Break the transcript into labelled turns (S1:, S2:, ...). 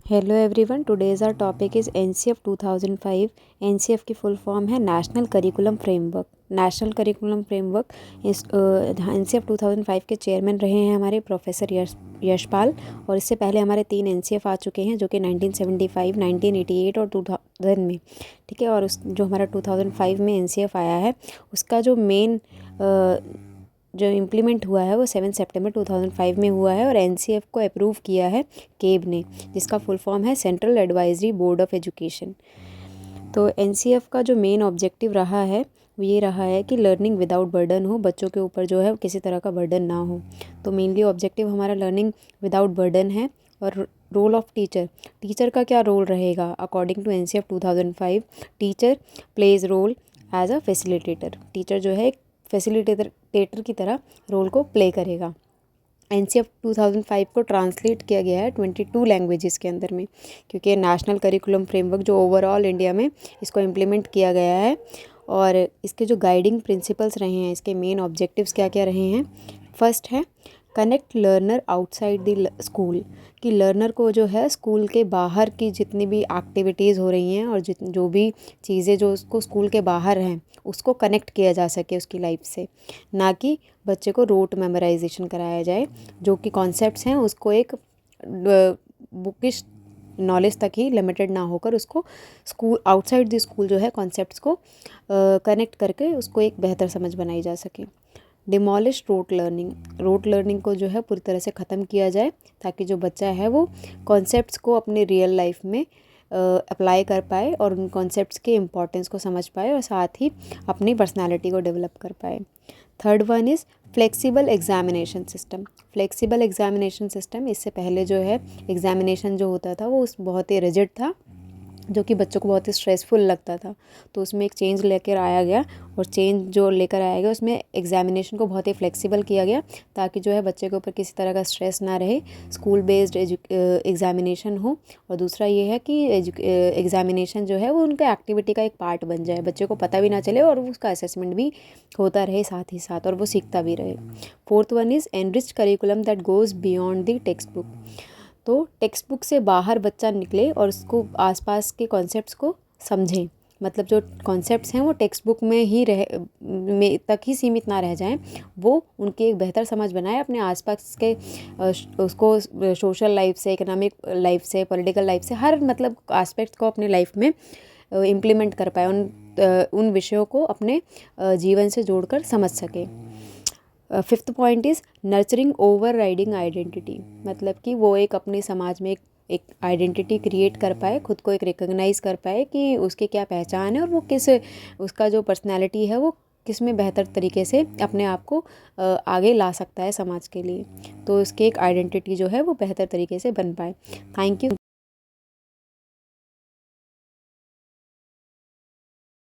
S1: Hello everyone, today's our topic is NCF 2005। NCF की full form है national curriculum framework. National curriculum framework इस NCF 2005 के chairman रहे हैं हमारे प्रोफेसर यशपाल। और इससे पहले हमारे 3 एनसीएफ आ चुके हैं जो कि 1975, 1988 और 2000 में। ठीक है। और उस जो हमारा 2005 में एनसीएफ आया है उसका जो मेन जो इम्प्लीमेंट हुआ है वो 7 सितंबर 2005 में हुआ है। और एनसीएफ को अप्रूव किया है केब ने, जिसका फुल फॉर्म है central advisory board of education. तो एनसीएफ का जो मेन ऑब्जेक्टिव रहा है वो ये रहा है कि लर्निंग विदाउट बर्डन हो, बच्चों के ऊपर जो है किसी तरह का बर्डन ना हो। तो मेनली ऑब्जेक्टिव हमारा लर्निंग विदाउट बर्डन है। और रोल ऑफ टीचर का क्या रोल रहेगा according to NCF 2005? Teacher plays role as a facilitator. Teacher जो है एक फैसिलिटेटर की तरह रोल को प्ले करेगा। एनसीएफ 2005 को ट्रांसलेट किया गया है 22 लैंग्वेजेस के अंदर में, क्योंकि नेशनल करिकुलम फ्रेमवर्क जो ओवरऑल इंडिया में इसको इम्प्लीमेंट किया गया है। और इसके जो गाइडिंग प्रिंसिपल्स रहे हैं, इसके मेन ऑब्जेक्टिव्स क्या क्या रहे हैं? फर्स्ट है connect learner outside the school, कि लर्नर को जो है स्कूल के बाहर की जितनी भी एक्टिविटीज़ हो रही हैं और जो भी चीज़ें जो उसको स्कूल के बाहर हैं उसको कनेक्ट किया जा सके उसकी लाइफ से, ना कि बच्चे को रोट मेमोराइजेशन कराया जाए। जो कि कॉन्सेप्ट्स हैं उसको एक बुकिश नॉलेज तक ही लिमिटेड ना होकर उसको स्कूल आउटसाइड द स्कूल जो है कॉन्सेप्ट्स को कनेक्ट करके उसको एक बेहतर समझ बनाई जा सके। डिमोलिश रोट लर्निंग को जो है पूरी तरह से ख़त्म किया जाए, ताकि जो बच्चा है वो कॉन्सेप्ट्स को अपने रियल लाइफ में अप्लाई कर पाए और उन कॉन्सेप्ट्स के इम्पोर्टेंस को समझ पाए और साथ ही अपनी पर्सनालिटी को डेवलप कर पाए। Third one is flexible examination system. Flexible examination system, इससे पहले जो है एग्जामिनेशन जो होता था वो बहुत ही रिजिड था, जो कि बच्चों को बहुत ही स्ट्रेसफुल लगता था। तो उसमें एक चेंज लेकर आया गया, और चेंज जो लेकर आया गया उसमें एग्जामिनेशन को बहुत ही फ्लेक्सिबल किया गया, ताकि जो है बच्चे के ऊपर किसी तरह का स्ट्रेस ना रहे, स्कूल बेस्ड एग्जामिनेशन हो। और दूसरा ये है कि एग्जामिनेशन जो है वो उनका एक्टिविटी का एक पार्ट बन जाए, बच्चे को पता भी ना चले और उसका असेसमेंट भी होता रहे साथ ही साथ, और वो सीखता भी रहे। Fourth one is enriched curriculum that goes beyond the text book. तो टेक्स्ट बुक से बाहर बच्चा निकले और उसको आसपास के कॉन्सेप्ट्स को समझें। मतलब जो कॉन्सेप्ट्स हैं वो टेक्स्ट बुक में तक ही सीमित ना रह जाएं, वो उनकी एक बेहतर समझ बनाए अपने आसपास के उसको सोशल लाइफ से, इकोनॉमिक लाइफ से, पॉलिटिकल लाइफ से, हर मतलब एस्पेक्ट को अपने लाइफ में इम्प्लीमेंट कर पाए, उन विषयों को अपने जीवन से जोड़कर समझ सके। Fifth point is nurturing over riding identity. मतलब कि वो एक अपने समाज में एक आइडेंटिटी क्रिएट कर पाए, खुद को एक रिकॉग्नाइज़ कर पाए कि उसकी क्या पहचान है और वो उसका जो पर्सनैलिटी है वो किस में बेहतर तरीके से अपने आप को आगे ला सकता है समाज के लिए। तो उसकी एक आइडेंटिटी जो है वो बेहतर तरीके से बन पाए। Thank you.